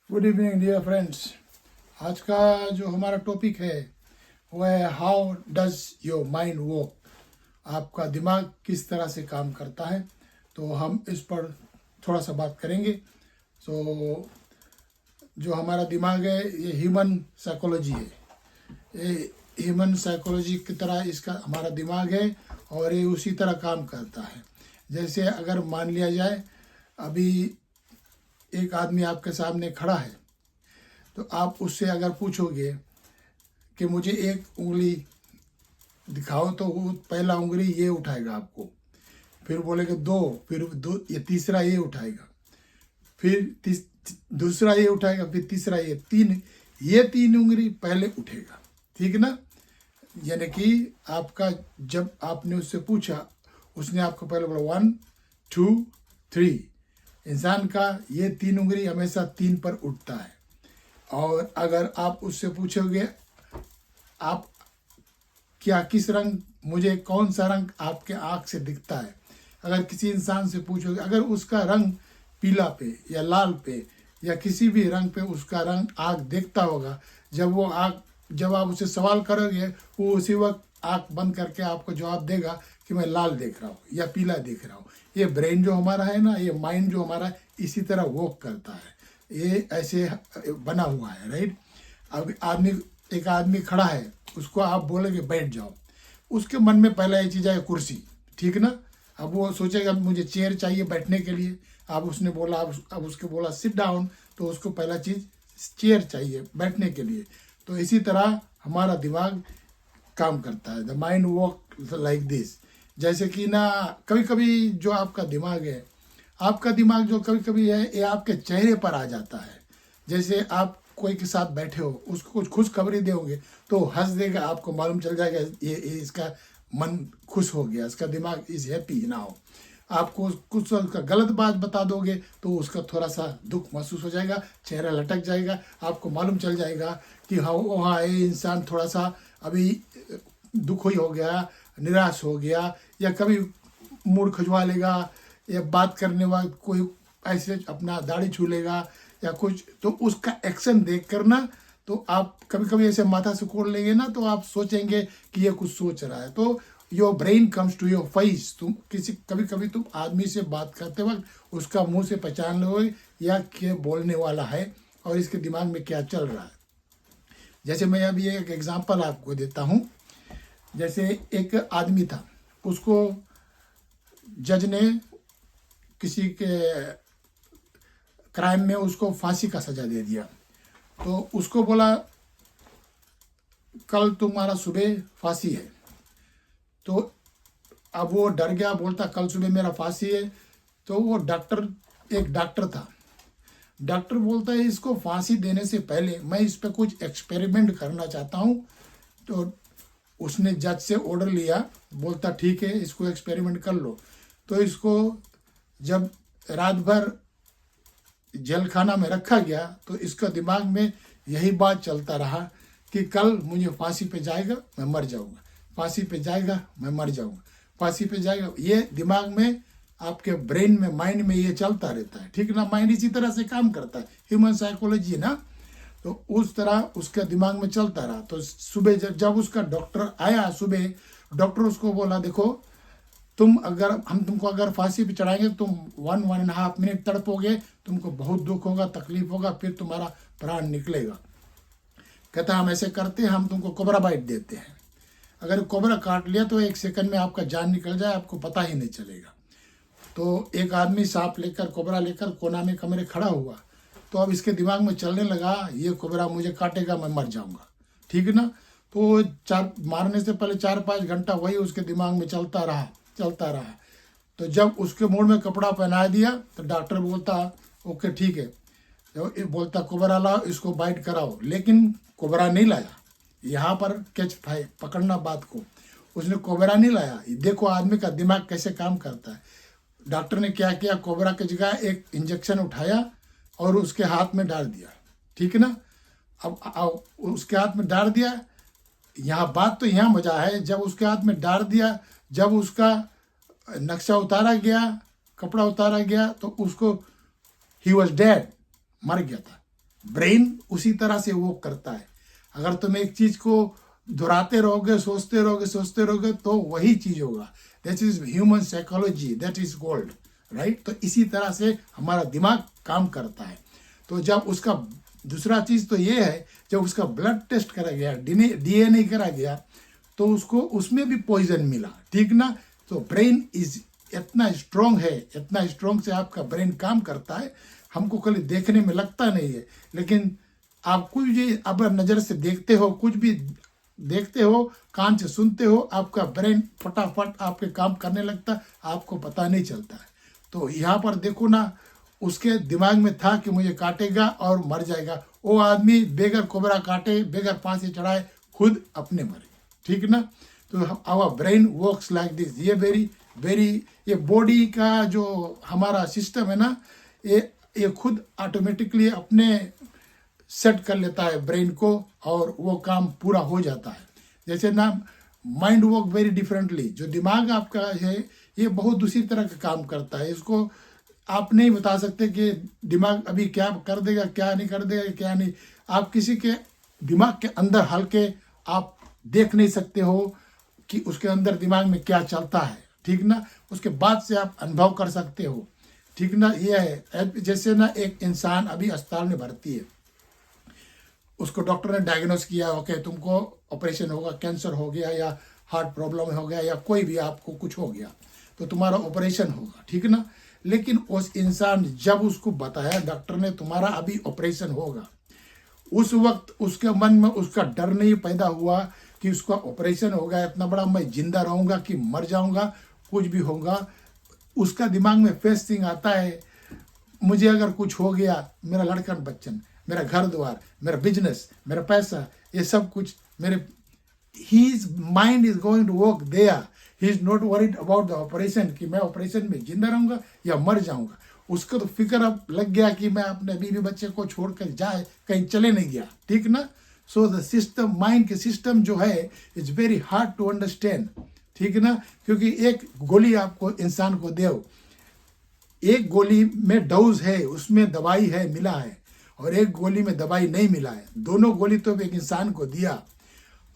Good evening dear friends. आज का जो हमारा टॉपिक है वो है how does your mind work. आपका दिमाग किस तरह से काम करता है, तो हम इस पर थोड़ा सा बात करेंगे। जो हमारा दिमाग है ये ह्यूमन साइकोलॉजी है। ये ह्यूमन साइकोलॉजी की तरह इसका हमारा दिमाग है और ये उसी तरह काम करता है। जैसे अगर मान लिया जाए अभी एक आदमी आपके सामने खड़ा है, तो आप उससे अगर पूछोगे कि मुझे एक उंगली दिखाओ, तो वो पहला उंगली ये उठाएगा आपको, फिर बोलेगा दो, फिर दो, ये तीसरा ये उठाएगा, फिर दूसरा ये उठाएगा, फिर तीसरा ये तीन उंगली पहले उठेगा। ठीक ना? यानी कि आपका जब आपने उससे पूछा, उसने आपको पहले बोला 1 2 3। इंसान का ये तीन उंगली हमेशा 3 पर उठता है। और अगर आप उससे पूछोगे आप क्या किस रंग, मुझे कौन सा रंग आपके आँख से दिखता है, अगर किसी इंसान से पूछोगे, अगर उसका रंग पीला पे या लाल पे या किसी भी रंग पे उसका रंग आँख देखता होगा, जब आप उससे सवाल करोगे वो उसी वक्त आँख बंद करके आपको जवाब देगा कि मैं लाल देख रहा हूँ या पीला देख रहा हूँ। ये ब्रेन जो हमारा है ना, ये माइंड जो हमारा है, इसी तरह वर्क करता है। ये ऐसे बना हुआ है, राइट। अब एक आदमी खड़ा है, उसको आप बोलोगे बैठ जाओ, उसके मन में पहला ये चीज़ है कुर्सी। ठीक ना? अब वो सोचेगा मुझे चेयर चाहिए बैठने के लिए। अब उसने बोला, अब उसके बोला सिट डाउन, तो उसको पहला चीज़ चेयर चाहिए बैठने के लिए। तो इसी तरह हमारा दिमाग काम करता है। The mind work like this. जैसे कि ना कभी कभी जो आपका दिमाग है, आपका दिमाग जो कभी कभी है ये आपके चेहरे पर आ जाता है। जैसे आप कोई के साथ बैठे हो, उसको कुछ खुशखबरी दोगे तो हंस देगा, आपको मालूम चल जाएगा ये इसका मन खुश हो गया, इसका दिमाग इज हैप्पी नाउ। आपको कुछ उसका गलत बात बता दोगे तो उसका थोड़ा सा दुख महसूस हो जाएगा, चेहरा लटक जाएगा, आपको मालूम चल जाएगा कि हाँ ये इंसान थोड़ा सा अभी दुखी हो गया, निराश हो गया, या कभी मूड खजवा लेगा, या बात करने वक्त कोई ऐसे अपना दाढ़ी छू लेगा या कुछ, तो उसका एक्शन देख कर ना, तो आप कभी कभी ऐसे माथा से कोड़ लेंगे ना, तो आप सोचेंगे कि ये कुछ सोच रहा है। तो your brain comes to your face. तुम कभी कभी तुम आदमी से बात करते वक्त उसका मुंह से पहचान लोगे या क्या बोलने वाला है और इसके दिमाग में क्या चल रहा है। जैसे मैं अभी एक एग्जांपल आपको देता हूँ। जैसे एक आदमी था, उसको जज ने किसी के क्राइम में उसको फांसी का सजा दे दिया। तो उसको बोला कल तुम्हारा सुबह फांसी है। तो अब वो डर गया, बोलता कल सुबह मेरा फांसी है। तो वो एक डॉक्टर था। डॉक्टर बोलता है इसको फांसी देने से पहले मैं इस पर कुछ एक्सपेरिमेंट करना चाहता हूँ। तो उसने जज से ऑर्डर लिया, बोलता ठीक है इसको एक्सपेरिमेंट कर लो। तो इसको जब रात भर जेल खाना में रखा गया, तो इसका दिमाग में यही बात चलता रहा कि कल मुझे फांसी पे जाएगा मैं मर जाऊंगा, फांसी पे जाएगा मैं मर जाऊंगा, फांसी पे जाएगा। ये दिमाग में आपके ब्रेन में, माइंड में ये चलता रहता है। ठीक ना? माइंड इसी तरह से काम करता है, ह्यूमन साइकोलॉजी ना। तो उस तरह उसका दिमाग में चलता रहा। तो सुबह जब उसका डॉक्टर आया, सुबह डॉक्टर उसको बोला देखो हम तुमको अगर फांसी पे चढ़ाएंगे तुम 1.5 मिनट तड़पोगे, तुमको बहुत दुख होगा, तकलीफ होगा, फिर तुम्हारा प्राण निकलेगा। कहता हम ऐसे करते हैं, हम तुमको कोबरा बाइट देते हैं। अगर कोबरा काट लिया तो 1 सेकंड में आपका जान निकल जाए, आपको पता ही नहीं चलेगा। तो एक आदमी सांप लेकर, कोबरा लेकर कोना में कमरे खड़ा हुआ। तो अब इसके दिमाग में चलने लगा ये कोबरा मुझे काटेगा, मैं मर जाऊंगा। ठीक ना? तो मारने से पहले 4-5 घंटा वही उसके दिमाग में चलता रहा। तो जब उसके मुंह में कपड़ा पहना दिया तो डॉक्टर बोलता ओके ठीक है, तो बोलता कोबरा लाओ, इसको बाइट कराओ। लेकिन कोबरा नहीं लाया। यहाँ पर कैच था, पकड़ना बात को। उसने कोबरा नहीं लाया। देखो आदमी का दिमाग कैसे काम करता है। डॉक्टर ने क्या किया, कोबरा की जगह एक इंजेक्शन उठाया और उसके हाथ में डाल दिया। ठीक ना? अब उसके हाथ में डाल दिया। यहाँ बात तो यहाँ मजा है, जब उसके हाथ में डाल दिया, जब उसका नक्शा उतारा गया, कपड़ा उतारा गया, तो उसको ही वॉज डेड, मर गया था। ब्रेन उसी तरह से वो करता है। अगर तुम एक चीज को दोहराते रहोगे, सोचते रहोगे तो वही चीज होगा। That is human psychology, that is called, right. तो इसी तरह से हमारा दिमाग काम करता है। तो जब उसका दूसरा चीज तो ये है, जब उसका ब्लड टेस्ट करा गया, डीएनए करा गया, तो उसको उसमें भी पॉइजन मिला, ठीक ना। तो ब्रेन इज इतना स्ट्रोंग है, इतना स्ट्रोंग से आपका ब्रेन काम करता है। हमको खाली देखने में लगता नहीं है, लेकिन आप कुछ भी अब नजर से देखते हो, कुछ भी देखते हो, कान से सुनते हो, आपका ब्रेन फटाफट आपके काम करने लगता, आपको पता नहीं चलता है। तो यहाँ पर देखो ना, उसके दिमाग में था कि मुझे काटेगा और मर जाएगा। वो आदमी बेगर कोबरा काटे, बेगर फांसी चढ़ाए, खुद अपने मरे, ठीक ना। तो our brain works like this. ये वेरी ये बॉडी का जो हमारा सिस्टम है ना, ये खुद ऑटोमेटिकली अपने सेट कर लेता है ब्रेन को, और वो काम पूरा हो जाता है। जैसे ना माइंड वर्क वेरी डिफरेंटली। जो दिमाग आपका है, ये बहुत दूसरी तरह का काम करता है। इसको आप नहीं बता सकते कि दिमाग अभी क्या कर देगा, क्या नहीं कर देगा, क्या नहीं। आप किसी के दिमाग के अंदर हल्के आप देख नहीं सकते हो कि उसके अंदर दिमाग में क्या चलता है, ठीक ना। उसके बाद से आप अनुभव कर सकते हो, ठीक ना। ये है जैसे ना एक इंसान अभी अस्पताल में भर्ती है, उसको डॉक्टर ने डायग्नोस किया, ओके तुमको ऑपरेशन होगा, कैंसर हो गया या हार्ट प्रॉब्लम हो गया या कोई भी आपको कुछ हो गया, तो तुम्हारा ऑपरेशन होगा, ठीक ना। लेकिन उस इंसान जब उसको बताया डॉक्टर ने तुम्हारा अभी ऑपरेशन होगा, उस वक्त उसके मन में उसका डर नहीं पैदा हुआ कि उसका ऑपरेशन होगा, इतना बड़ा मैं जिंदा रहूंगा कि मर जाऊंगा, कुछ भी होगा। उसका दिमाग में फर्स्ट थिंग आता है, मुझे अगर कुछ हो गया, मेरा लड़कन बच्चन, मेरा घर द्वार, मेरा बिजनेस, मेरा पैसा, ये सब कुछ मेरे, his mind is going to work there. He is not worried about the operation कि मैं ऑपरेशन में जिंदा रहूंगा या मर जाऊंगा। उसको तो फिक्र अब लग गया कि मैं अपने बीवी बच्चे को छोड़कर जाए, कहीं चले नहीं गया, ठीक ना। सो द सिस्टम, माइंड के सिस्टम जो है, it's very hard to understand, ठीक ना। क्योंकि एक गोली आपको इंसान को दो, एक गोली में डोज है, उसमें दवाई है, मिला है, और एक गोली में दवाई नहीं मिला है। दोनों गोली तो एक इंसान को दिया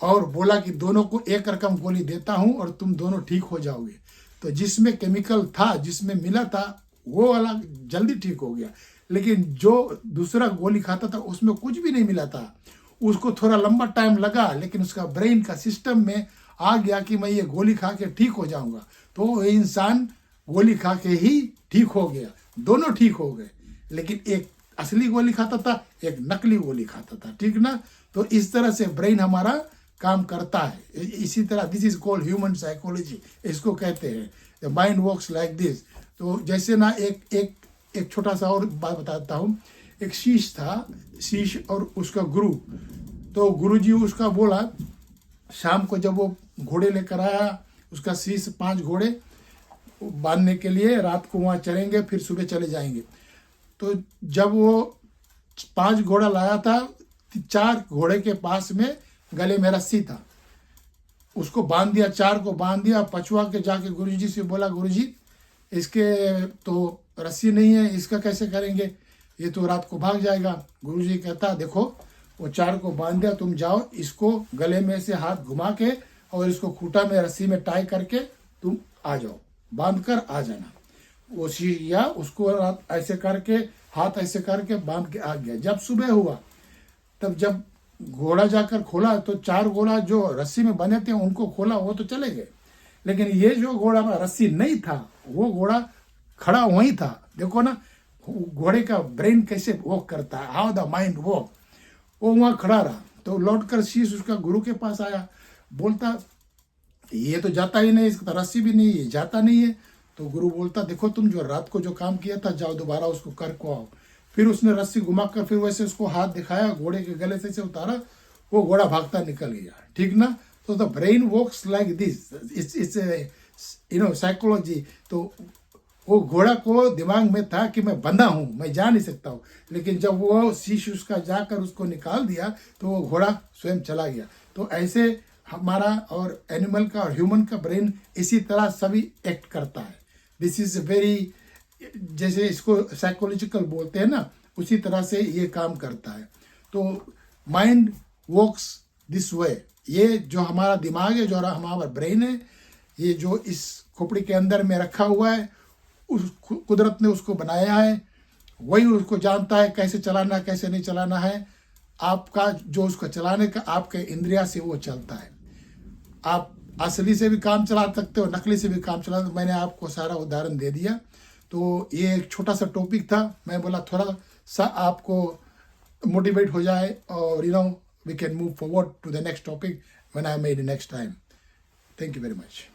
और बोला कि दोनों को एक रकम गोली देता हूं और तुम दोनों ठीक हो जाओगे। तो जिसमें केमिकल था, जिसमें मिला था, वो वाला जल्दी ठीक हो गया। लेकिन जो दूसरा गोली खाता था उसमें कुछ भी नहीं मिला था, उसको थोड़ा लंबा टाइम लगा, लेकिन उसका ब्रेन का सिस्टम में आ गया कि मैं ये गोली खा के ठीक हो जाऊंगा। तो वो इंसान गोली खा के ही ठीक हो गया, दोनों ठीक हो गए। लेकिन एक असली गोली खाता था, एक नकली गोली खाता था, ठीक ना। तो इस तरह से ब्रेन हमारा काम करता है। इसी तरह this is called human psychology, इसको कहते हैं। The mind works like this. तो जैसे ना एक छोटा सा और बात बताता हूँ। एक शीश था, शीश और उसका गुरु। तो गुरुजी उसका बोला, शाम को जब वो घोड़े लेकर आया, उसका शीश 5 घोड़े बांधने के लिए, रात को वहाँ चलेंगे, फिर सुबह चले जाएंगे। तो जब वो 5 घोड़ा लाया था, 4 घोड़े के पास में गले में रस्सी था, उसको बांध दिया, 4 को बांध दिया। पछुआ के जाके गुरुजी से बोला, गुरुजी इसके तो रस्सी नहीं है, इसका कैसे करेंगे, ये तो रात को भाग जाएगा। गुरुजी कहता, देखो वो 4 को बांध दिया, तुम जाओ, इसको गले में से हाथ घुमा के और इसको खूंटा में रस्सी में टाई करके तुम आ जाओ, बांध कर आ जाना। वो या उसको ऐसे करके, हाथ ऐसे करके बांध के आ गया। जब सुबह हुआ, तब जब घोड़ा जाकर खोला तो 4 घोड़ा जो रस्सी में बने थे उनको खोला, वो तो चले गए। लेकिन ये जो घोड़ा में रस्सी नहीं था, वो घोड़ा खड़ा वहीं था। देखो ना घोड़े का ब्रेन कैसे वर्क करता है, हाउ द माइंड वर्क। वो वहां खड़ा रहा। तो लौटकर शीश उसका गुरु के पास आया, बोलता ये तो जाता ही नहीं, इसका तो रस्सी भी नहीं, ये जाता नहीं है। तो गुरु बोलता, देखो तुम जो रात को जो काम किया था, जाओ दोबारा उसको कर को आओ। फिर उसने रस्सी घुमाकर फिर वैसे उसको हाथ दिखाया, घोड़े के गले से उतारा, वो घोड़ा भागता निकल गया, ठीक ना। तो the brain works like this, it's psychology. तो वो घोड़ा को दिमाग में था कि मैं बंधा हूं, मैं जा नहीं सकता हूं। लेकिन जब वो शीश उसका जाकर उसको निकाल दिया, तो वो घोड़ा स्वयं चला गया। तो ऐसे हमारा और एनिमल का और ह्यूमन का ब्रेन इसी तरह सभी एक्ट करता है। दिस इज वेरी, जैसे इसको साइकोलॉजिकल बोलते हैं ना, उसी तरह से ये काम करता है। तो माइंड वर्क्स दिस वे। ये जो हमारा दिमाग है, जो हमारा ब्रेन है, ये जो इस खोपड़ी के अंदर में रखा हुआ है, उस कुदरत ने उसको बनाया है, वही उसको जानता है कैसे चलाना कैसे नहीं चलाना है। आपका जो उसको चलाने का आपके इंद्रिया से वो चलता है। आप असली से भी काम चला सकते हो, नकली से भी काम चला। मैंने आपको सारा उदाहरण दे दिया। तो ये एक छोटा सा टॉपिक था, मैं बोला थोड़ा सा आपको मोटिवेट हो जाए और we can move forward to the next topic when I made next time. Thank you very much.